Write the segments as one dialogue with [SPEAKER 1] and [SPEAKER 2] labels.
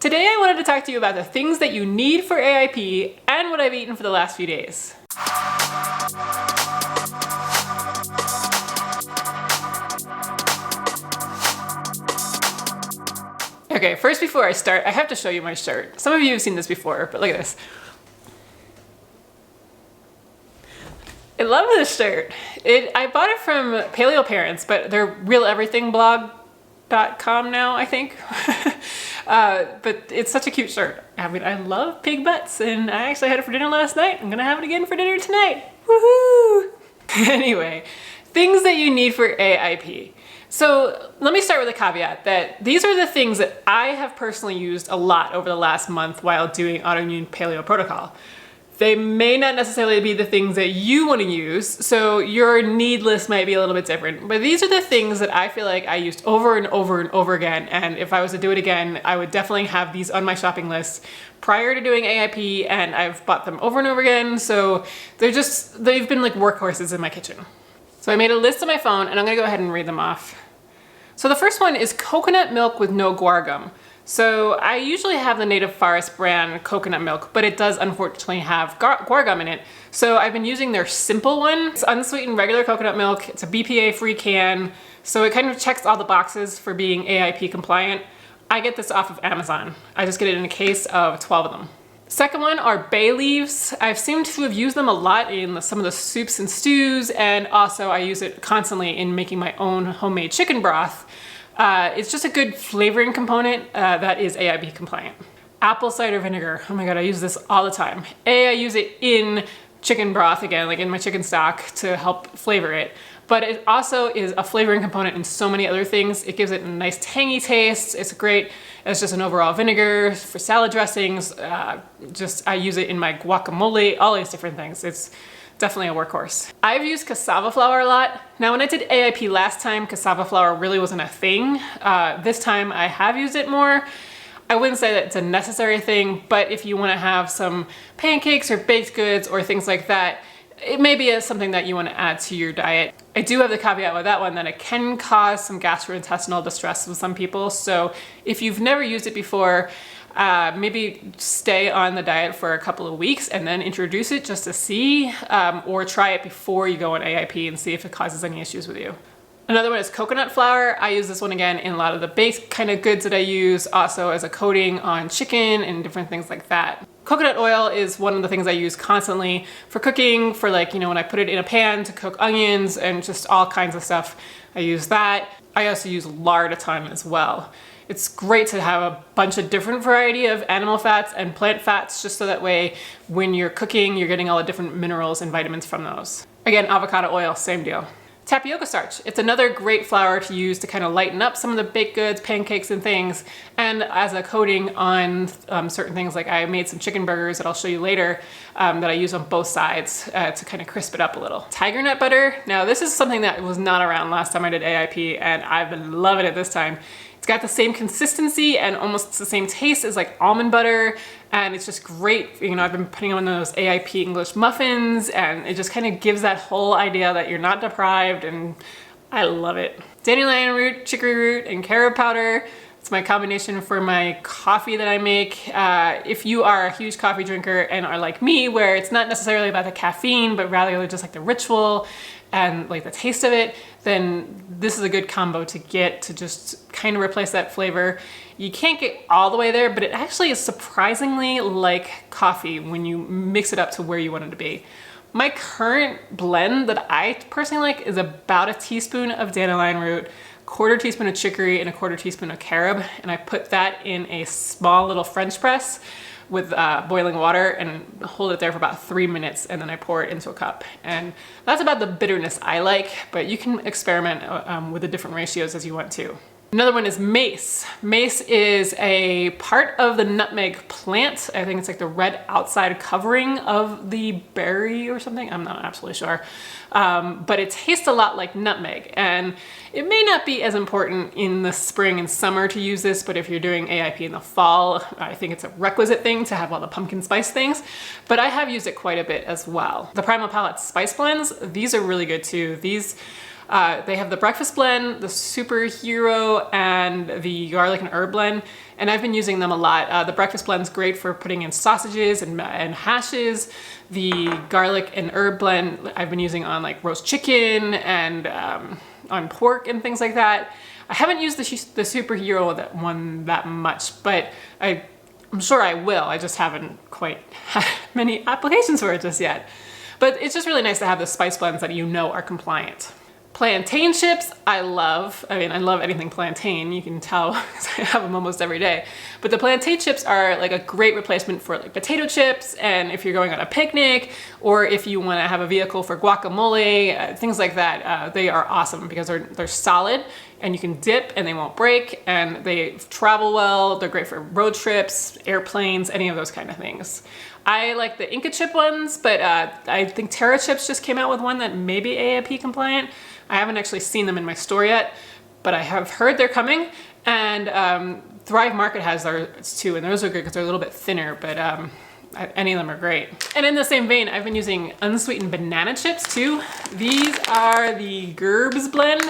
[SPEAKER 1] Today I wanted to talk to you about the things that you need for AIP and what I've eaten for the last few days. Okay, first before I start, I have to show you my shirt. Some of you have seen this before, but look at this. I love this shirt. I bought it from Paleo Parents, but they're realeverythingblog.com now, I think. But it's such a cute shirt. I mean, I love pig butts, and I actually had it for dinner last night. I'm gonna have it again for dinner tonight. Woohoo! Anyway, things that you need for AIP. So let me start with a caveat that these are the things that I have personally used a lot over the last month while doing Autoimmune Paleo Protocol. They may not necessarily be the things that you want to use, so your need list might be a little bit different. But these are the things that I feel like I used over and over and over again, and if I was to do it again, I would definitely have these on my shopping list prior to doing AIP, and I've bought them over and over again, so they've been like workhorses in my kitchen. So I made a list on my phone, and I'm gonna go ahead and read them off. So the first one is coconut milk with no guar gum. So I usually have the Native Forest brand coconut milk, but it does unfortunately have guar gum in it. So I've been using their simple one. It's unsweetened regular coconut milk. It's a BPA-free can. So it kind of checks all the boxes for being AIP compliant. I get this off of Amazon. I just get it in a case of 12 of them. Second one are bay leaves. I've seemed to have used them a lot in some of the soups and stews, and also I use it constantly in making my own homemade chicken broth. It's just a good flavoring component that is AIP compliant. Apple cider vinegar. Oh my God, I use this all the time. I use it in chicken broth again, like in my chicken stock to help flavor it. But it also is a flavoring component in so many other things. It gives it a nice tangy taste. It's great as just an overall vinegar for salad dressings. I use it in my guacamole, all these different things. It's definitely a workhorse. I've used cassava flour a lot. Now when I did AIP last time, cassava flour really wasn't a thing. This time I have used it more. I wouldn't say that it's a necessary thing, but if you wanna have some pancakes or baked goods or things like that, it may be something that you want to add to your diet. I do have the caveat with that one that it can cause some gastrointestinal distress with some people. So if you've never used it before, maybe stay on the diet for a couple of weeks and then introduce it just to see, or try it before you go on AIP and see if it causes any issues with you. Another one is coconut flour. I use this one again in a lot of the baked kind of goods that I use, also as a coating on chicken and different things like that. Coconut oil is one of the things I use constantly for cooking, for like, when I put it in a pan to cook onions and just all kinds of stuff. I use that. I also use lard a ton as well. It's great to have a bunch of different variety of animal fats and plant fats, just so that way when you're cooking, you're getting all the different minerals and vitamins from those. Again, avocado oil, same deal. Tapioca starch. It's another great flour to use to kind of lighten up some of the baked goods, pancakes and things, and as a coating on certain things. Like I made some chicken burgers that I'll show you later that I use on both sides to kind of crisp it up a little. Tiger nut butter. Now this is something that was not around last time I did AIP, and I've been loving it this time. It's got the same consistency and almost the same taste as like almond butter, and it's just great. I've been putting on those AIP English muffins, and it just kind of gives that whole idea that you're not deprived, and I love it. Dandelion root, chicory root, and carob powder. It's my combination for my coffee that I make. If you are a huge coffee drinker and are like me, where it's not necessarily about the caffeine, but rather just like the ritual and like the taste of it, then this is a good combo to get to just kind of replace that flavor. You can't get all the way there, but it actually is surprisingly like coffee when you mix it up to where you want it to be. My current blend that I personally like is about a teaspoon of dandelion root, quarter teaspoon of chicory, and a quarter teaspoon of carob, and I put that in a small little French press with boiling water and hold it there for about 3 minutes, and then I pour it into a cup. And that's about the bitterness I like, but you can experiment with the different ratios as you want to. Another one is mace. Mace is a part of the nutmeg plant. I think it's like the red outside covering of the berry or something. I'm not absolutely sure. But it tastes a lot like nutmeg, and it may not be as important in the spring and summer to use this, but if you're doing AIP in the fall, I think it's a requisite thing to have all the pumpkin spice things, but I have used it quite a bit as well. The Primal Palette spice blends, these are really good too. These they have the breakfast blend, the superhero, and the garlic and herb blend. and I've been using them a lot. The breakfast blend's great for putting in sausages and hashes. The garlic and herb blend I've been using on like roast chicken and on pork and things like that. I haven't used the superhero one that much, but I'm sure I will. I just haven't quite had many applications for it just yet. But it's just really nice to have the spice blends that you know are compliant. Plantain chips, I love. I mean, I love anything plantain. You can tell because I have them almost every day. But the plantain chips are like a great replacement for like potato chips, and if you're going on a picnic, or if you want to have a vehicle for guacamole, things like that, they are awesome because they're solid and you can dip and they won't break, and they travel well. They're great for road trips, airplanes, any of those kind of things. I like the Inca chip ones, but I think Terra Chips just came out with one that may be AIP compliant. I haven't actually seen them in my store yet, but I have heard they're coming, and Thrive Market has theirs too, and those are good because they're a little bit thinner, but any of them are great. And in the same vein, I've been using unsweetened banana chips too. These are the Gerbs blend,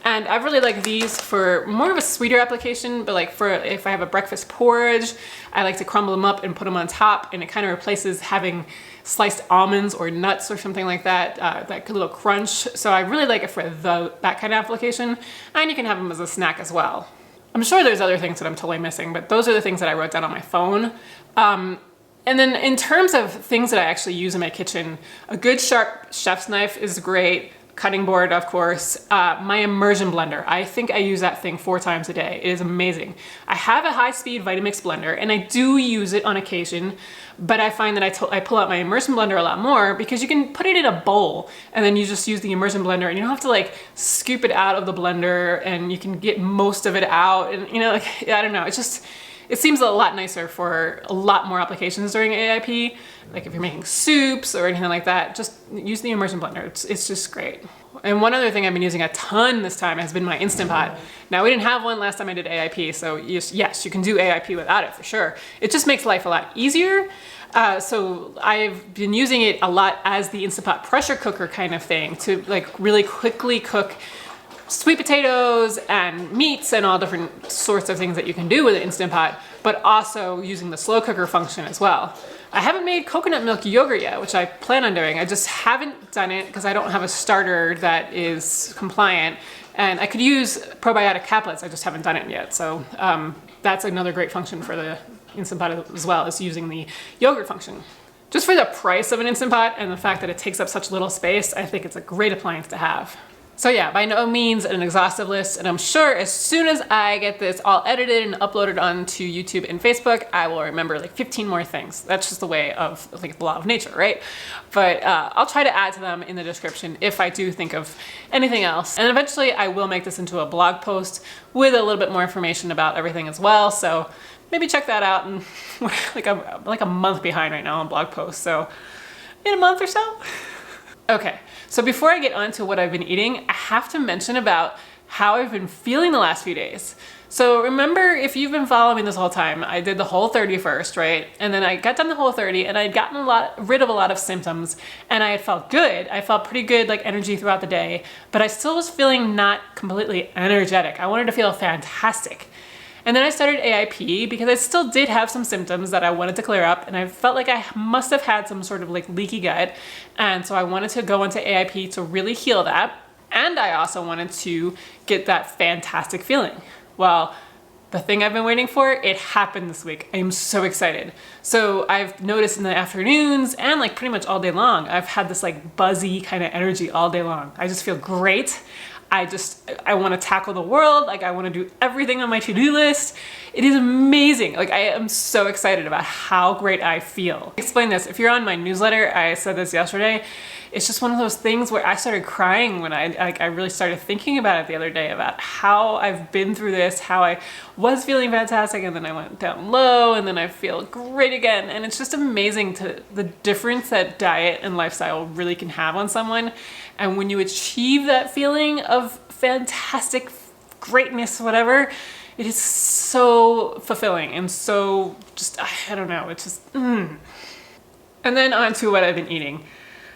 [SPEAKER 1] and I really like these for more of a sweeter application, but like for if I have a breakfast porridge, I like to crumble them up and put them on top, and it kind of replaces having sliced almonds or nuts or something like that, that little crunch. So I really like it for that kind of application, and you can have them as a snack as well. I'm sure there's other things that I'm totally missing, but those are the things that I wrote down on my phone. And then in terms of things that I actually use in my kitchen, a good sharp chef's knife is great. Cutting board, of course. My immersion blender, I think I use that thing 4 times a day. It is amazing. I have a high-speed Vitamix blender, and I do use it on occasion, but I find that I pull out my immersion blender a lot more because you can put it in a bowl, and then you just use the immersion blender, and you don't have to like scoop it out of the blender, and you can get most of it out, and you know, like, I don't know, it seems a lot nicer for a lot more applications during AIP. Like if you're making soups or anything like that, just use the immersion blender. It's just great. And one other thing I've been using a ton this time has been my Instant Pot. Now, we didn't have one last time I did AIP, so yes, you can do AIP without it for sure. It just makes life a lot easier. So I've been using it a lot as the Instant Pot pressure cooker kind of thing to like really quickly cook sweet potatoes and meats and all different sorts of things that you can do with an Instant Pot, but also using the slow cooker function as well. I haven't made coconut milk yogurt yet, which I plan on doing. I just haven't done it because I don't have a starter that is compliant, and I could use probiotic caplets. I just haven't done it yet. So that's another great function for the Instant Pot as well, is using the yogurt function. Just for the price of an Instant Pot and the fact that it takes up such little space, I think it's a great appliance to have. So yeah, by no means an exhaustive list, and I'm sure as soon as I get this all edited and uploaded onto YouTube and Facebook, I will remember like 15 more things. That's just the way of like the law of nature, right? But I'll try to add to them in the description if I do think of anything else. And eventually I will make this into a blog post with a little bit more information about everything as well. So maybe check that out. And I'm like a month behind right now on blog posts. So in a month or so. Okay, so before I get on to what I've been eating, I have to mention about how I've been feeling the last few days. So remember, if you've been following me this whole time, I did the Whole30 first, right? And then I got done the Whole30 and I'd gotten rid of a lot of symptoms, and I had felt good. I felt pretty good, like energy throughout the day, but I still was feeling not completely energetic. I wanted to feel fantastic. And then I started AIP because I still did have some symptoms that I wanted to clear up, and I felt like I must have had some sort of like leaky gut. And so I wanted to go into AIP to really heal that. And I also wanted to get that fantastic feeling. Well, the thing I've been waiting for, it happened this week. I am so excited. So I've noticed in the afternoons and like pretty much all day long, I've had this like buzzy kind of energy all day long. I just feel great. I want to tackle the world. Like I want to do everything on my to-do list. It is amazing. Like I am so excited about how great I feel. Explain this. If you're on my newsletter, I said this yesterday. It's just one of those things where I started crying when I really started thinking about it the other day, about how I've been through this, how I was feeling fantastic, and then I went down low, and then I feel great again. And it's just amazing the difference that diet and lifestyle really can have on someone. And when you achieve that feeling of fantastic greatness, whatever, it is so fulfilling and so just, I don't know, it's just, And then on to what I've been eating.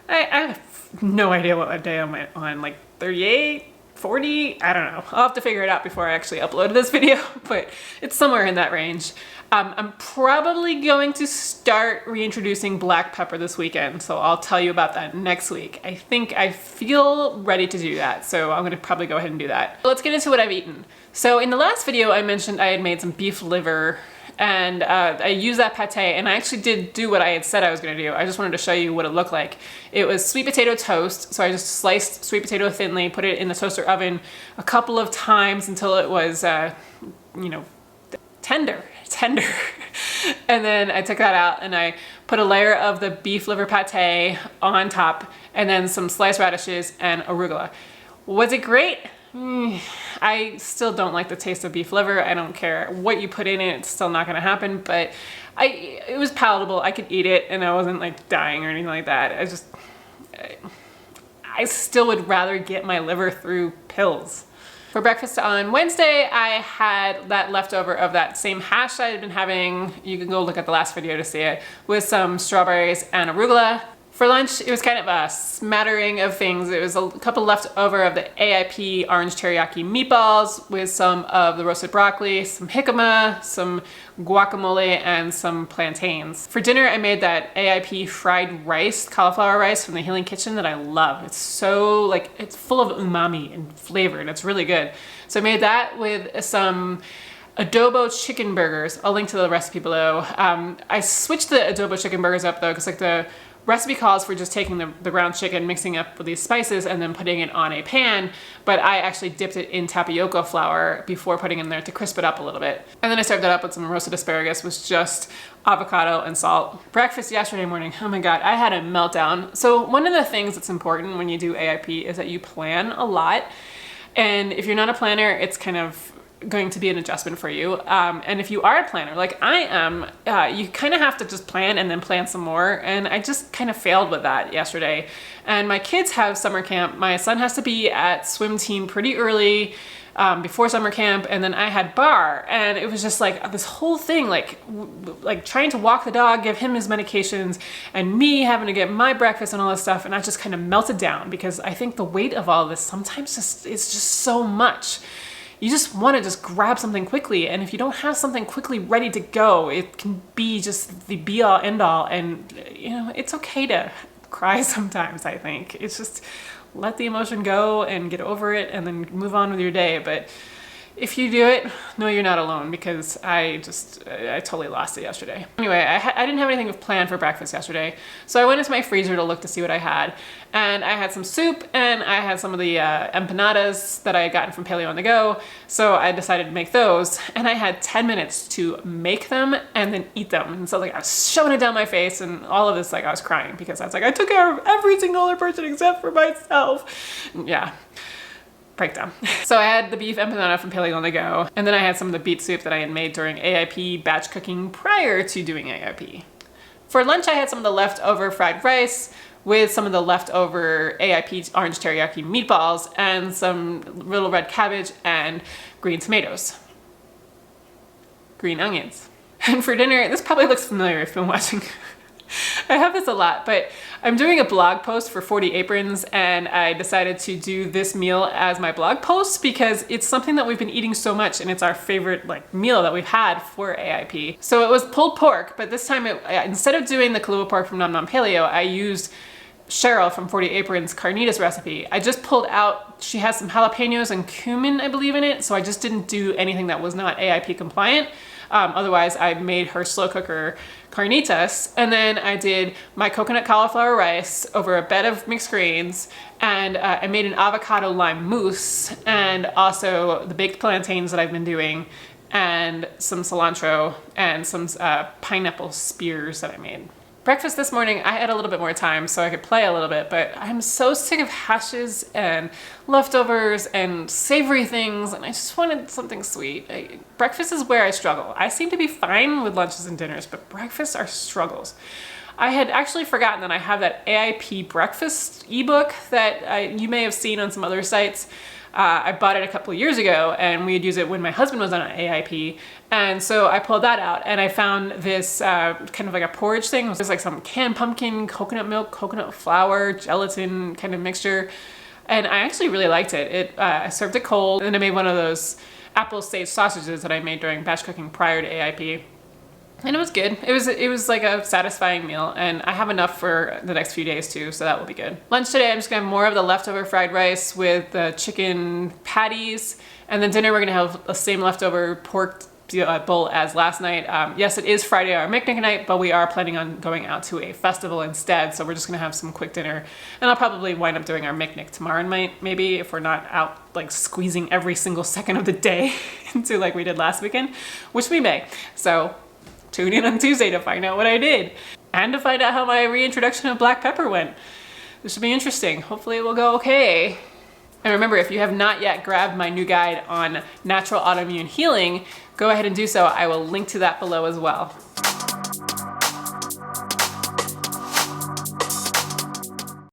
[SPEAKER 1] I have no idea what day I'm on, like 38, 40, I don't know. I'll have to figure it out before I actually upload this video, but it's somewhere in that range. I'm probably going to start reintroducing black pepper this weekend, so I'll tell you about that next week. I think I feel ready to do that, so I'm gonna probably go ahead and do that. Let's get into what I've eaten. So in the last video, I mentioned I had made some beef liver, and I used that pate, and I actually did do what I had said I was gonna do. I just wanted to show you what it looked like. It was sweet potato toast, so I just sliced sweet potato thinly, put it in the toaster oven a couple of times until it was, you know, tender. And then I took that out and I put a layer of the beef liver pate on top, and then some sliced radishes and arugula. Was it great? I still don't like the taste of beef liver. I don't care what you put in it, it's still not gonna happen, but it was palatable. I could eat it and I wasn't like dying or anything like that. I still would rather get my liver through pills. For breakfast on Wednesday, I had that leftover of that same hash I had been having. You can go look at the last video to see it, with some strawberries and arugula. For lunch, it was kind of a smattering of things. It was a couple left over of the AIP Orange Teriyaki Meatballs with some of the roasted broccoli, some jicama, some guacamole, and some plantains. For dinner, I made that AIP fried rice, cauliflower rice from the Healing Kitchen that I love. It's so, like, it's full of umami and flavor, and it's really good. So I made that with some adobo chicken burgers. I'll link to the recipe below. I switched the adobo chicken burgers up though, because like the recipe calls for just taking the ground chicken, mixing up with these spices, and then putting it on a pan, but I actually dipped it in tapioca flour before putting it in there to crisp it up a little bit. And then I served it up with some roasted asparagus with just avocado and salt. Breakfast yesterday morning, oh my God, I had a meltdown. So one of the things that's important when you do AIP is that you plan a lot. And if you're not a planner, it's kind of going to be an adjustment for you. And if you are a planner, like I am, you kind of have to just plan and then plan some more. And I just kind of failed with that yesterday. And my kids have summer camp. My son has to be at swim team pretty early before summer camp. And then I had bar, and it was just like this whole thing, like trying to walk the dog, give him his medications, and me having to get my breakfast and all this stuff. And I just kind of melted down because I think the weight of all this sometimes it's just so much. You just want to just grab something quickly, and if you don't have something quickly ready to go, it can be just the be-all end-all, and you know, it's okay to cry sometimes. I think it's just let the emotion go and get over it and then move on with your day. But if you do it, no, you're not alone, because I totally lost it yesterday. Anyway, I didn't have anything planned for breakfast yesterday, so I went into my freezer to look to see what I had. And I had some soup, and I had some of the empanadas that I had gotten from Paleo on the Go, so I decided to make those. And I had 10 minutes to make them and then eat them. And so like I was shoving it down my face and all of this, like I was crying because I was like, I took care of every single other person except for myself. Yeah. Breakdown. So I had the beef empanada from Paleo on the Go, and then I had some of the beet soup that I had made during AIP batch cooking prior to doing AIP. For lunch, I had some of the leftover fried rice with some of the leftover AIP Orange Teriyaki Meatballs and some little red cabbage and green tomatoes. Green onions. And for dinner, this probably looks familiar if you've been watching. I have this a lot, but I'm doing a blog post for 40 Aprons, and I decided to do this meal as my blog post because it's something that we've been eating so much, and it's our favorite like meal that we've had for AIP. So it was pulled pork, but this time instead of doing the Kahlua pork from Nom Nom Paleo, I used Cheryl from 40 Aprons carnitas recipe. I just pulled out, she has some jalapenos and cumin, I believe, in it, so I just didn't do anything that was not AIP compliant. Otherwise, I made her slow cooker carnitas, and then I did my coconut cauliflower rice over a bed of mixed grains, and I made an avocado lime mousse, and also the baked plantains that I've been doing, and some cilantro, and some pineapple spears that I made. Breakfast this morning, I had a little bit more time so I could play a little bit, but I'm so sick of hashes and leftovers and savory things, and I just wanted something sweet. Breakfast is where I struggle. I seem to be fine with lunches and dinners, but breakfasts are struggles. I had actually forgotten that I have that AIP breakfast ebook that you may have seen on some other sites. I bought it a couple of years ago, and we had used it when my husband was on an AIP. And so I pulled that out, and I found this kind of like a porridge thing. It was like some canned pumpkin, coconut milk, coconut flour, gelatin kind of mixture. and I actually really liked it. I served it cold, and then I made one of those apple sage sausages that I made during batch cooking prior to AIP. And it was good. It was like a satisfying meal, and I have enough for the next few days too, so that will be good. Lunch today, I'm just gonna have more of the leftover fried rice with the chicken patties, and then dinner we're gonna have the same leftover pork bowl as last night. Yes, it is Friday, our picnic night, but we are planning on going out to a festival instead, so we're just gonna have some quick dinner, and I'll probably wind up doing our picnic tomorrow night, maybe, if we're not out like squeezing every single second of the day into like we did last weekend, which we may. So tune in on Tuesday to find out what I did and to find out how my reintroduction of black pepper went. This should be interesting. Hopefully it will go okay. And remember, if you have not yet grabbed my new guide on natural autoimmune healing, go ahead and do so. I will link to that below as well.